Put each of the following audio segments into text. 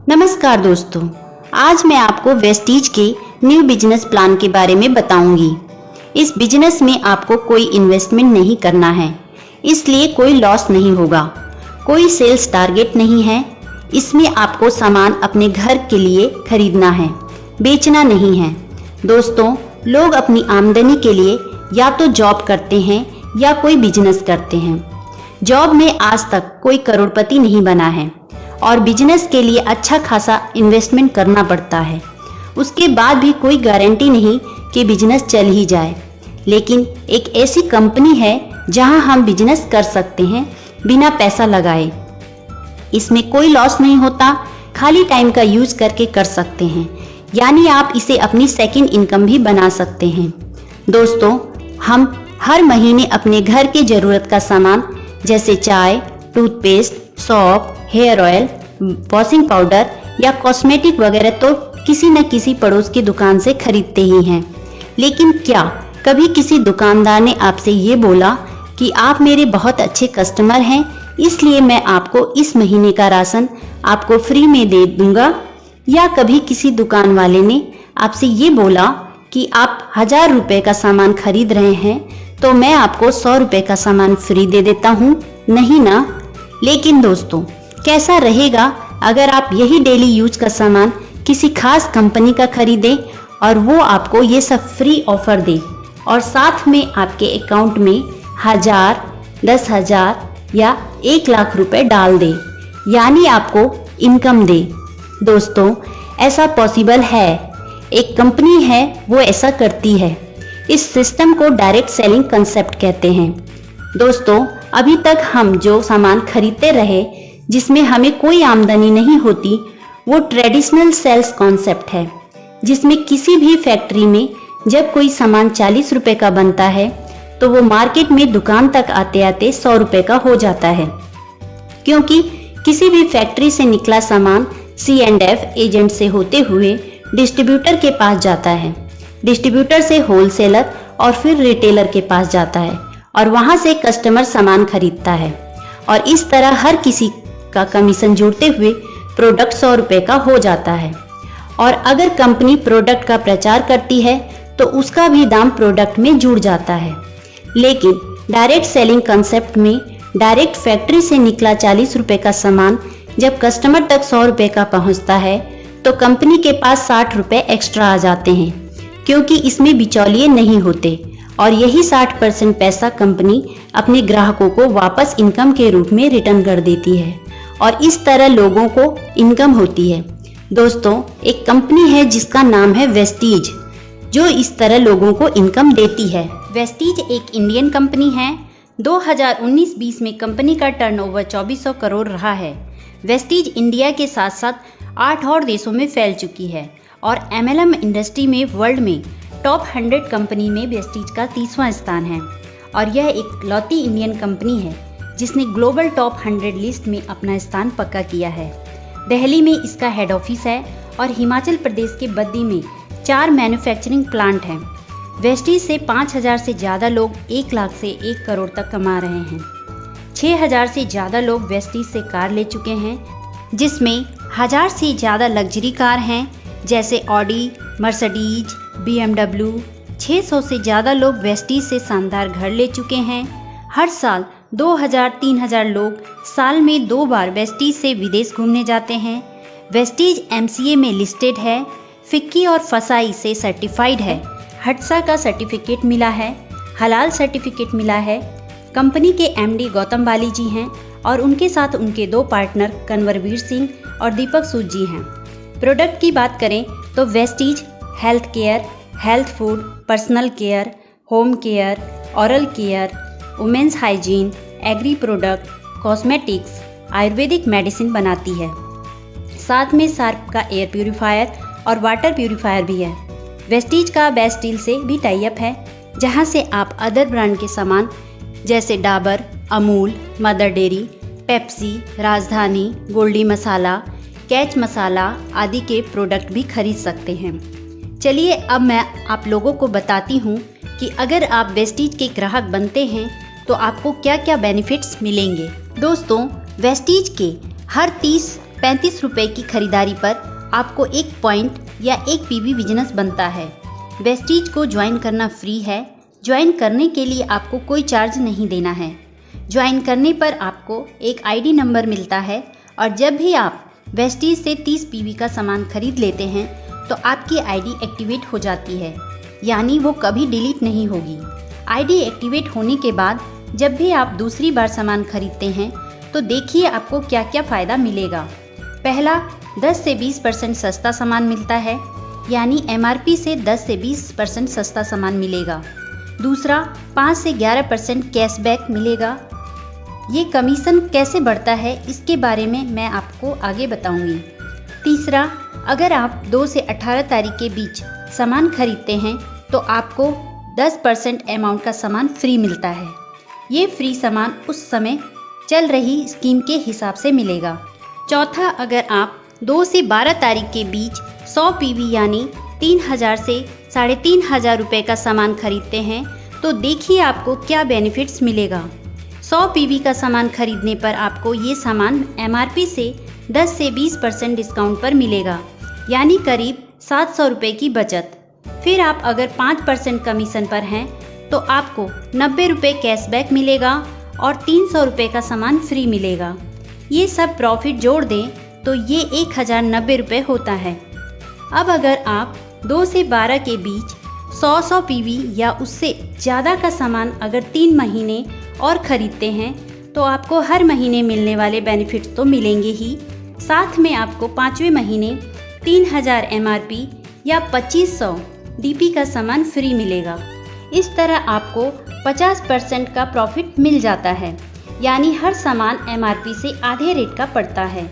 नमस्कार दोस्तों, आज मैं आपको वेस्टीज के न्यू बिजनेस प्लान के बारे में बताऊंगी। इस बिजनेस में आपको कोई इन्वेस्टमेंट नहीं करना है, इसलिए कोई लॉस नहीं होगा। कोई सेल्स टारगेट नहीं है। इसमें आपको सामान अपने घर के लिए खरीदना है, बेचना नहीं है। दोस्तों, लोग अपनी आमदनी के लिए या तो जॉब करते हैं या कोई बिजनेस करते हैं। जॉब में आज तक कोई करोड़पति नहीं बना है और बिजनेस के लिए अच्छा खासा इन्वेस्टमेंट करना पड़ता है। उसके बाद भी कोई गारंटी नहीं कि बिजनेस चल ही जाए। लेकिन एक ऐसी कंपनी है जहां हम बिजनेस कर सकते हैं बिना पैसा लगाए। इसमें कोई लॉस नहीं होता, खाली टाइम का यूज करके कर सकते हैं, यानी आप इसे अपनी सेकंड इनकम भी बना सकते हैं। दोस्तों, हम हर महीने अपने घर के जरूरत का सामान जैसे चाय, टूथपेस्ट, सौंफ, हेयर ऑयल, वॉशिंग पाउडर या कॉस्मेटिक वगैरह तो किसी न किसी पड़ोस की दुकान से खरीदते ही हैं। लेकिन क्या कभी किसी दुकानदार ने आपसे ये बोला कि आप मेरे बहुत अच्छे कस्टमर हैं, इसलिए मैं आपको इस महीने का राशन आपको फ्री में दे दूंगा? या कभी किसी दुकान वाले ने आपसे ये बोला कि आप 1000 रुपए का सामान खरीद रहे हैं तो मैं आपको 100 रुपए का सामान फ्री दे देता हूँ? नहीं ना। लेकिन दोस्तों, कैसा रहेगा अगर आप यही डेली यूज का सामान किसी खास कंपनी का खरीदें और वो आपको ये सब फ्री ऑफर दे और साथ में आपके अकाउंट में 1000, 10,000 या 1 लाख रुपए डाल दे, यानी आपको इनकम दे। दोस्तों, ऐसा पॉसिबल है। एक कंपनी है वो ऐसा करती है। इस सिस्टम को डायरेक्ट सेलिंग कंसेप्ट कहते हैं। दोस्तों, अभी तक हम जो सामान खरीदते रहे जिसमें हमें कोई आमदनी नहीं होती, वो ट्रेडिशनल सेल्स कॉन्सेप्ट है, जिसमें किसी भी फैक्ट्री में जब कोई सामान 40 रुपए का बनता है तो वो मार्केट में दुकान तक आते आते 100 रुपए का हो जाता है, क्योंकि किसी भी फैक्ट्री से निकला सामान C&F एजेंट से होते हुए डिस्ट्रीब्यूटर के पास जाता है, डिस्ट्रीब्यूटर से होलसेलर और फिर रिटेलर के पास जाता है और वहां से कस्टमर सामान खरीदता है और इस तरह हर किसी का कमीशन जोड़ते हुए प्रोडक्ट 100 रुपए का हो जाता है। और अगर कंपनी प्रोडक्ट का प्रचार करती है तो उसका भी दाम प्रोडक्ट में जुड़ जाता है। लेकिन डायरेक्ट सेलिंग कंसेप्ट में डायरेक्ट फैक्ट्री से निकला 40 रुपए का सामान जब कस्टमर तक 100 रुपए का पहुंचता है तो कंपनी के पास 60 रुपए एक्स्ट्रा आ जाते हैं, क्योंकि इसमें बिचौलिए नहीं होते और यही 60% पैसा कंपनी अपने ग्राहकों को वापस इनकम के रूप में रिटर्न कर देती है और इस तरह लोगों को इनकम होती है। दोस्तों, एक कंपनी है जिसका नाम है वेस्टीज, जो इस तरह लोगों को इनकम देती है। वेस्टीज एक इंडियन कंपनी है। 2019-20 में कंपनी का टर्नओवर 2400 करोड़ रहा है। वेस्टीज इंडिया के साथ साथ 8 और देशों में फैल चुकी है और MLM इंडस्ट्री में वर्ल्ड में टॉप 100 कंपनी में वेस्टीज का 30वां स्थान है और यह एक लौती इंडियन कंपनी है जिसने ग्लोबल टॉप 100 लिस्ट में अपना स्थान पक्का किया है। दिल्ली में इसका हेड ऑफिस है और हिमाचल प्रदेश के बद्दी में 4 मैन्युफैक्चरिंग प्लांट हैं। वेस्टीज से 5000 से ज़्यादा लोग 1 लाख से 1 करोड़ तक कमा रहे हैं। 6000 से ज़्यादा लोग वेस्टीज से कार ले चुके हैं, जिसमें 1000 से ज़्यादा लग्जरी कार हैं जैसे ऑडी, मर्सिडीज, BMW। 600 से ज़्यादा लोग वेस्टीज से शानदार घर ले चुके हैं। हर साल 2000-3000 लोग साल में 2 बार वेस्टीज से विदेश घूमने जाते हैं। वेस्टीज MCA में लिस्टेड है, फिक्की और फसाई से सर्टिफाइड है, हटसा का सर्टिफिकेट मिला है, हलाल सर्टिफिकेट मिला है। कंपनी के MD गौतम बाली जी हैं और उनके साथ उनके 2 पार्टनर कन्वरवीर सिंह और दीपक सूद जी हैं। प्रोडक्ट की बात करें तो Vestige health care, health food, personal care, home care, oral care, women's hygiene, agri product, cosmetics, ayurvedic medicine बनाती है। साथ में शार्प का एयर प्यूरीफायर और वाटर प्यूरीफायर भी है। वेस्टीज का बेस्ट डील से भी टाई अप है, जहां से आप अदर ब्रांड के सामान जैसे Dabur, Amul, mother dairy, Pepsi, राजधानी, गोल्डी मसाला, कैच मसाला आदि के प्रोडक्ट भी खरीद सकते हैं। चलिए अब मैं आप लोगों को बताती हूँ कि अगर आप वेस्टीज के ग्राहक बनते हैं तो आपको क्या क्या बेनिफिट्स मिलेंगे। दोस्तों, वेस्टीज के हर 30 35 रुपए की खरीदारी पर आपको 1 पॉइंट या 1 पीवी बिजनेस बनता है। वेस्टीज को ज्वाइन करना फ्री है। ज्वाइन करने के लिए आपको कोई चार्ज नहीं देना है। ज्वाइन करने पर आपको एक आईडी नंबर मिलता है और जब भी आप वेस्टीज से 30 पीवी का सामान खरीद लेते हैं तो आपकी आईडी एक्टिवेट हो जाती है, यानी वो कभी डिलीट नहीं होगी। आईडी एक्टिवेट होने के बाद जब भी आप दूसरी बार सामान खरीदते हैं तो देखिए आपको क्या क्या फ़ायदा मिलेगा। पहला, 10 से 20% सस्ता सामान मिलता है, यानी एमआरपी से 10 से 20% सस्ता सामान मिलेगा। दूसरा, 5 से 11% कैशबैक मिलेगा। ये कमीशन कैसे बढ़ता है इसके बारे में मैं आपको आगे बताऊंगी। तीसरा, अगर आप 2 से 18 तारीख के बीच सामान खरीदते हैं तो आपको 10% अमाउंट का सामान फ्री मिलता है। ये फ्री सामान उस समय चल रही स्कीम के हिसाब से मिलेगा। चौथा, अगर आप 2 से 12 तारीख के बीच 100 पीवी यानी 3000 से 3500 रुपये का सामान खरीदते हैं तो देखिए आपको क्या बेनिफिट्स मिलेगा। 100 पीवी का सामान खरीदने पर आपको ये सामान एमआरपी से 10 से 20% डिस्काउंट पर मिलेगा, यानी करीब 700 रुपये की बचत। फिर आप अगर 5% कमीशन पर हैं तो आपको 90 रुपये कैशबैक मिलेगा और 300 रुपये का सामान फ्री मिलेगा। ये सब प्रॉफिट जोड़ दें तो ये 1090 रुपये होता है। अब अगर आप 2 से 12 के बीच 100 पीवी या उससे ज़्यादा का सामान अगर 3 महीने और ख़रीदते हैं तो आपको हर महीने मिलने वाले बेनिफिट्स तो मिलेंगे ही, साथ में आपको 5वें महीने 3000 एमआरपी या 2500 डीपी का सामान फ्री मिलेगा। इस तरह आपको 50% का प्रॉफिट मिल जाता है, यानी हर सामान एमआरपी से आधे रेट का पड़ता है।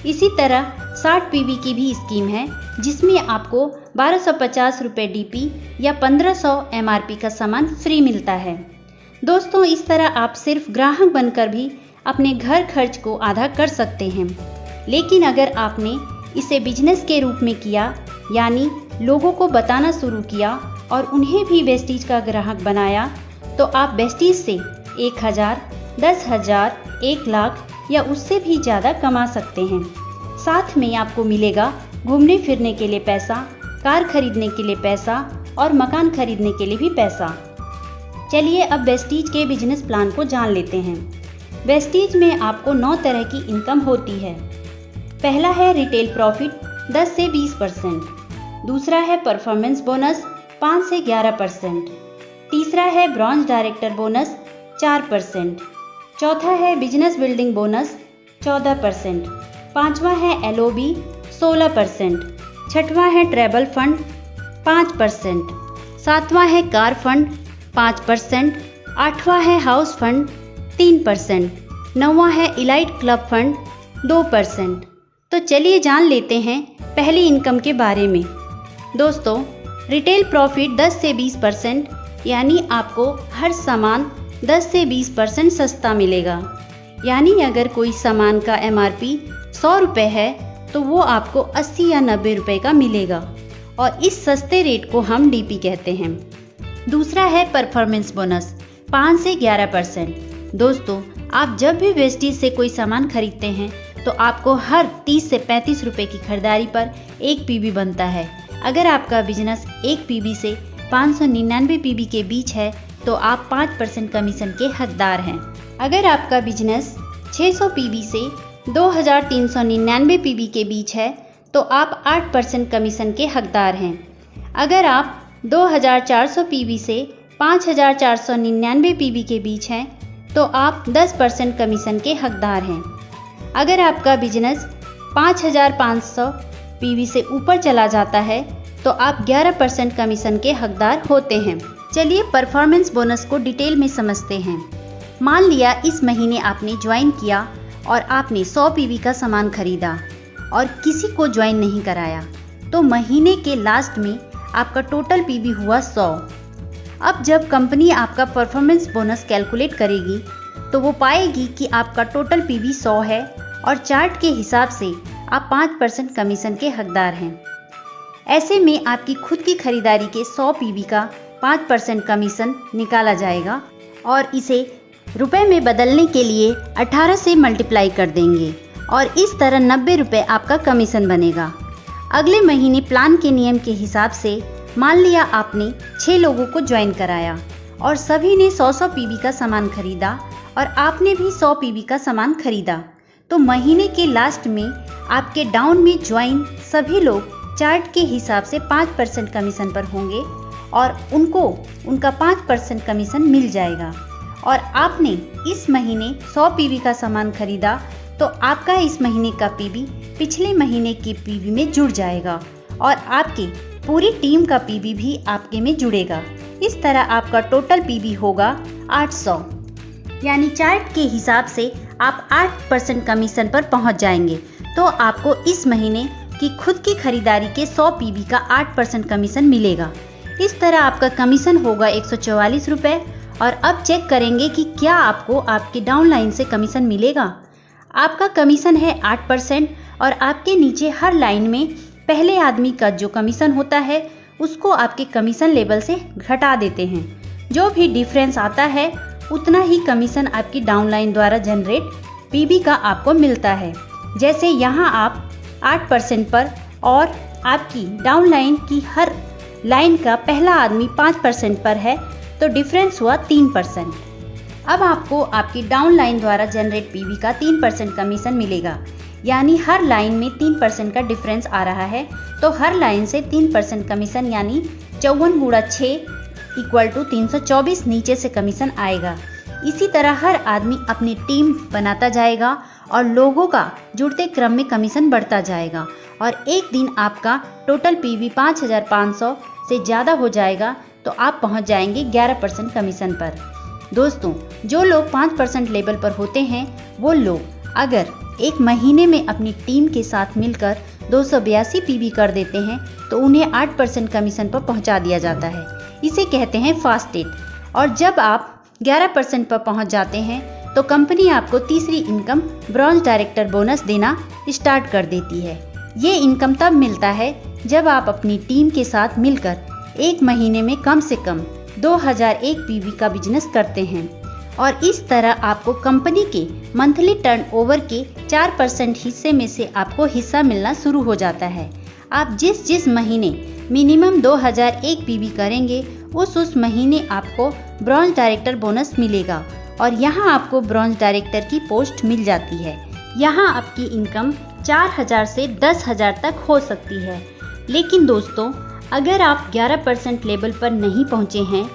इसी तरह 60 पीवी की भी स्कीम है जिसमें आपको 1250 रुपये डीपी या 1500 एमआरपी का सामान फ्री मिलता है। दोस्तों, इस तरह आप सिर्फ ग्राहक बनकर भी अपने घर खर्च को आधा कर सकते हैं। लेकिन अगर आपने इसे बिजनेस के रूप में किया, यानी लोगों को बताना शुरू किया और उन्हें भी वेस्टीज का ग्राहक बनाया, तो आप वेस्टीज से 1000, 10,000, 1 लाख या उससे भी ज़्यादा कमा सकते हैं। साथ में आपको मिलेगा घूमने फिरने के लिए पैसा, कार खरीदने के लिए पैसा और मकान खरीदने के लिए भी पैसा। चलिए अब वेस्टीज के बिजनेस प्लान को जान लेते हैं। वेस्टीज में आपको 9 तरह की इनकम होती है। पहला है रिटेल प्रॉफिट 10 से 20%। दूसरा है परफॉर्मेंस बोनस 5 से 11%। तीसरा है ब्रॉन्ज डायरेक्टर बोनस 4%। चौथा है बिजनेस बिल्डिंग बोनस 14%। पांचवा है एलओबी 16%। छठवां है ट्रैवल फंड 5%। सातवां है कार फंड 5%। आठवां है हाउस फंड 3%। नौवां है इलाइट क्लब फंड 2%। तो चलिए जान लेते हैं पहली इनकम के बारे में। दोस्तों, रिटेल प्रॉफिट 10 से 20%, यानी आपको हर सामान 10 से 20% सस्ता मिलेगा। यानी अगर कोई सामान का एमआरपी 100 रुपये है तो वो आपको 80 या 90 रुपये का मिलेगा और इस सस्ते रेट को हम डीपी कहते हैं। दूसरा है परफॉर्मेंस बोनस 5 से 11%। दोस्तों, आप जब भी वेस्टीज से कोई सामान खरीदते हैं तो आपको हर 30 से 35 रुपये की खरीदारी पर 1 पीवी बनता है। अगर आपका बिजनेस 1 पीवी से 599 पीवी के बीच है तो आप 5% कमीशन के हकदार हैं। अगर आपका बिजनेस 600 पीवी से 2399 पीवी के बीच है तो आप 8% कमीशन के हकदार हैं। अगर आप 2400 पीवी से 5499 पीवी के बीच हैं तो आप 10% कमीशन के हकदार हैं। अगर आपका बिजनेस 5500 पीवी से ऊपर चला जाता है तो आप 11% कमीशन के हकदार होते हैं। चलिए परफॉर्मेंस बोनस को डिटेल में समझते हैं। मान लिया इस महीने आपने ज्वाइन किया और आपने 100 पीवी का सामान खरीदा और किसी को ज्वाइन नहीं कराया, तो महीने के लास्ट में आपका टोटल पीवी हुआ 100। अब जब कंपनी आपका परफॉर्मेंस बोनस कैलकुलेट करेगी तो वो पाएगी कि आपका टोटल पीवी 100 है और चार्ट के हिसाब से आप 5% कमीशन के हकदार हैं। ऐसे में आपकी खुद की खरीदारी के 100 पीवी का 5% कमीशन निकाला जाएगा और इसे रुपए में बदलने के लिए 18 से मल्टीप्लाई कर देंगे और इस तरह 90 रुपये आपका कमीशन बनेगा। अगले महीने प्लान के नियम के हिसाब से मान लिया आपने 6 लोगों को ज्वाइन कराया और सभी ने 100-100 पीवी का सामान खरीदा और आपने भी 100 पीवी का सामान खरीदा, तो महीने के लास्ट में आपके डाउन में ज्वाइन सभी लोग चार्ट के हिसाब से 5% कमीशन पर होंगे और उनको उनका 5% कमीशन मिल जाएगा। और आपने इस महीने 100 पीवी का सामान खरीदा तो आपका इस महीने का पीवी पिछले महीने के पीवी में जुड़ जाएगा और आपकी पूरी टीम का पीवी भी आपके में जुड़ेगा। इस तरह आपका टोटल पीवी होगा 800, यानी चार्ट के हिसाब से आप 8% कमीशन पर पहुंच जाएंगे। तो आपको इस महीने की खुद की खरीदारी के 100 पीवी का 8% कमीशन मिलेगा। इस तरह आपका कमीशन होगा 144 रुपये। और अब चेक करेंगे कि क्या आपको आपके डाउनलाइन से कमीशन मिलेगा। आपका कमीशन है 8% और आपके नीचे हर लाइन में पहले आदमी का जो कमीशन होता है उसको आपके कमीशन लेवल से घटा देते हैं। जो भी डिफरेंस आता है उतना ही कमीशन आपकी डाउनलाइन द्वारा जनरेट पीवी का आपको मिलता है। जैसे यहाँ आप 8% पर और आपकी डाउनलाइन की हर लाइन का पहला आदमी 5% पर है तो डिफरेंस हुआ 3%। अब आपको आपकी डाउनलाइन द्वारा जनरेट पीवी का 3% कमीशन मिलेगा, यानी हर लाइन में 3% का डिफरेंस आ रहा है तो हर लाइन से 3% कमीशन, यानी 54 गुणा 6 = 324 नीचे से कमीशन आएगा। इसी तरह हर आदमी अपनी टीम बनाता जाएगा और लोगों का जुड़ते क्रम में कमीशन बढ़ता जाएगा और एक दिन आपका टोटल पीवी 5500 से ज़्यादा हो जाएगा तो आप पहुंच जाएंगे 11% कमीशन पर। दोस्तों, जो लोग 5% लेवल पर होते हैं वो लोग अगर एक महीने में अपनी टीम के साथ मिलकर 282 पीवी कर देते हैं तो उन्हें 8% कमीशन पर पहुंचा दिया जाता है। इसे कहते हैं फास्ट डेट। और जब आप 11% पर पहुंच जाते हैं तो कंपनी आपको तीसरी इनकम ब्रॉन्ज डायरेक्टर बोनस देना स्टार्ट कर देती है। ये इनकम तब मिलता है जब आप अपनी टीम के साथ मिलकर एक महीने में कम से कम 2001 पीवी का बिजनेस करते हैं और इस तरह आपको कंपनी के मंथली टर्नओवर के 4% हिस्से में से आपको हिस्सा मिलना शुरू हो जाता है। आप जिस महीने मिनिमम 2001 पीवी करेंगे उस महीने आपको ब्रॉन्ज डायरेक्टर बोनस मिलेगा और यहाँ आपको ब्रॉन्ज डायरेक्टर की पोस्ट मिल जाती है। यहाँ आपकी इनकम 4000 से 10,000 तक हो सकती है। लेकिन दोस्तों, अगर आप 11% लेवल पर नहीं पहुँचे हैं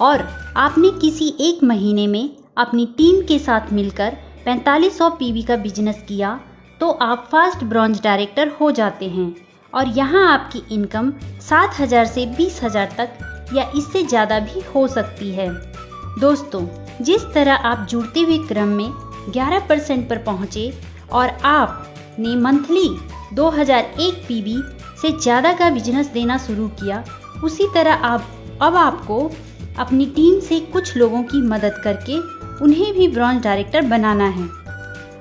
और आपने किसी एक महीने में अपनी टीम के साथ मिलकर 4500 पीवी का बिजनेस किया तो आप फास्ट ब्रॉन्ज डायरेक्टर हो जाते हैं और यहाँ आपकी इनकम 7000 से 20,000 तक या इससे ज़्यादा भी हो सकती है। दोस्तों, जिस तरह आप जुड़ते हुए क्रम में 11% पर पहुँचे और आपने मंथली 2001 पीवी से ज़्यादा का बिजनेस देना शुरू किया, उसी तरह अब आपको अपनी टीम से कुछ लोगों की मदद करके उन्हें भी ब्रॉन्ज डायरेक्टर बनाना है।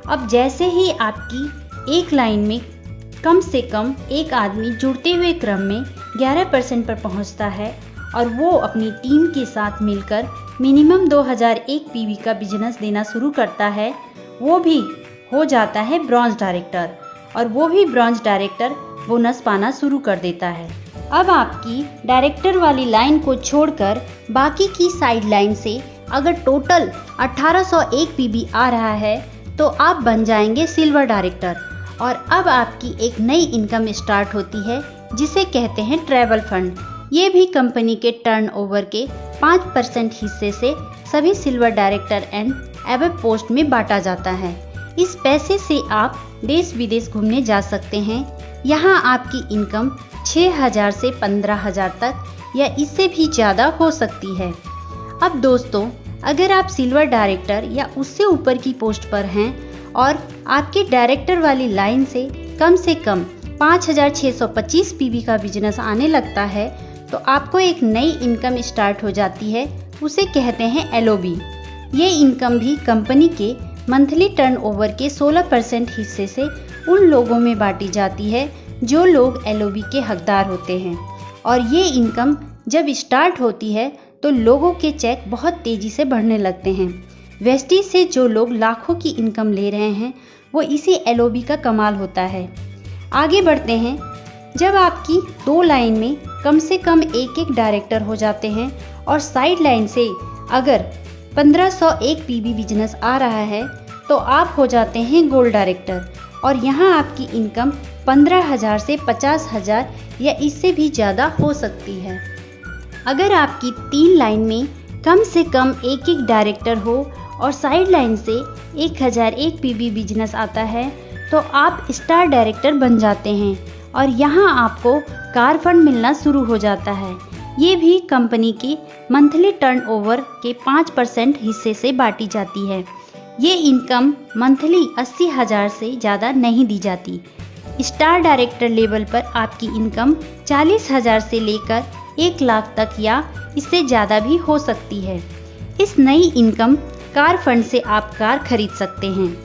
अब जैसे ही आपकी एक लाइन में कम से कम एक आदमी जुड़ते हुए क्रम में 11% पर पहुंचता है और वो अपनी टीम के साथ मिलकर मिनिमम 2001 पीवी का बिजनेस देना शुरू करता है, वो भी हो जाता है ब्रॉन्ज डायरेक्टर और वो भी ब्रॉन्ज डायरेक्टर बोनस पाना शुरू कर देता है। अब आपकी डायरेक्टर वाली लाइन को छोड़कर बाकी की साइड लाइन से अगर टोटल 1801 पीवी आ रहा है तो आप बन जाएंगे सिल्वर डायरेक्टर और अब आपकी एक नई इनकम स्टार्ट होती है जिसे कहते हैं ट्रैवल फंड। ये भी कंपनी के टर्नओवर के 5% हिस्से से सभी silver director and above post में बांटा जाता है। इस पैसे से आप देश विदेश घूमने जा सकते हैं। यहाँ आपकी इनकम 6000 से 15,000 तक या इससे भी ज़्यादा हो सकती है। अब दोस्तों, अगर आप सिल्वर डायरेक्टर या उससे ऊपर की पोस्ट पर हैं और आपके डायरेक्टर वाली लाइन से कम 5625 पीवी का बिजनेस आने लगता है तो आपको एक नई इनकम स्टार्ट हो जाती है, उसे कहते हैं एलओबी। ये इनकम भी कंपनी के मंथली टर्नओवर के 16% हिस्से से उन लोगों में बांटी जाती है जो लोग एलओबी के हकदार होते हैं और ये इनकम जब स्टार्ट होती है तो लोगों के चेक बहुत तेज़ी से बढ़ने लगते हैं। वेस्टीज से जो लोग लाखों की इनकम ले रहे हैं वो इसी LOB का कमाल होता है। आगे बढ़ते हैं। जब आपकी 2 लाइन में कम से कम एक डायरेक्टर हो जाते हैं और साइड लाइन से अगर 1501 PB बिजनेस आ रहा है तो आप हो जाते हैं गोल्ड डायरेक्टर और यहाँ आपकी इनकम 15,000 से 50,000 या इससे भी ज़्यादा हो सकती है। अगर आपकी 3 लाइन में कम से कम एक डायरेक्टर हो और साइड लाइन से 1001 PB बिजनेस आता है तो आप स्टार डायरेक्टर बन जाते हैं और यहाँ आपको कार फंड मिलना शुरू हो जाता है। ये भी कंपनी की मंथली टर्नओवर के 5% हिस्से से बांटी जाती है। ये इनकम मंथली 80,000 से ज़्यादा नहीं दी जाती। स्टार डायरेक्टर लेवल पर आपकी इनकम 40,000 से लेकर 1 लाख तक या इससे ज़्यादा भी हो सकती है। इस नई इनकम कार फंड से आप कार खरीद सकते हैं।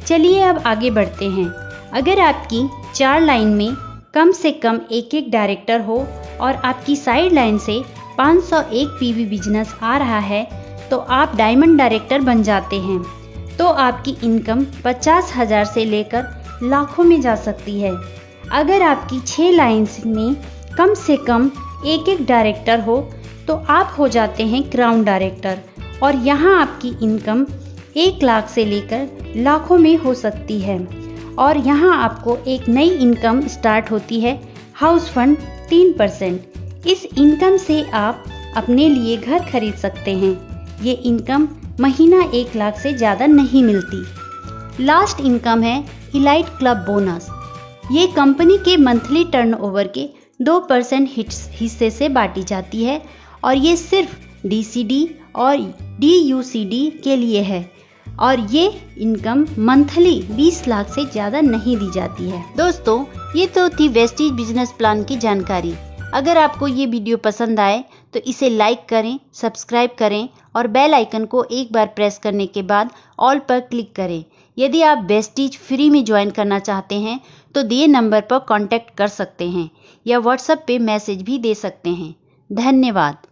चलिए अब आगे बढ़ते हैं। अगर आपकी 4 लाइन में कम से कम एक डायरेक्टर हो और आपकी साइड लाइन से 501 PB बिजनेस आ रहा है तो आप डायमंड डायरेक्टर बन जाते हैं। तो आपकी इनकम 50,000 से लेकर लाखों में जा सकती है। अगर आपकी 6 लाइन्स में कम से कम एक डायरेक्टर हो तो आप हो जाते हैं क्राउन डायरेक्टर और यहाँ आपकी इनकम 1 लाख से लेकर लाखों में हो सकती है। और यहाँ आपको एक नई इनकम स्टार्ट होती है, हाउस फंड 3%। इस इनकम से आप अपने लिए घर खरीद सकते हैं। ये इनकम महीना 1 लाख से ज़्यादा नहीं मिलती। लास्ट इनकम है इलाइट क्लब बोनस। ये कंपनी के मंथली टर्नओवर के 2% हिस्से से बांटी जाती है और ये सिर्फ DCD और DUCD के लिए है और ये इनकम मंथली 20 लाख से ज़्यादा नहीं दी जाती है। दोस्तों, ये तो थी वेस्टीज बिजनेस प्लान की जानकारी। अगर आपको ये वीडियो पसंद आए तो इसे लाइक करें, सब्सक्राइब करें और बेल आइकन को एक बार प्रेस करने के बाद ऑल पर क्लिक करें। यदि आप वेस्टीज फ्री में ज्वाइन करना चाहते हैं तो दिए नंबर पर कांटेक्ट कर सकते हैं या व्हाट्सएप पे मैसेज भी दे सकते हैं। धन्यवाद।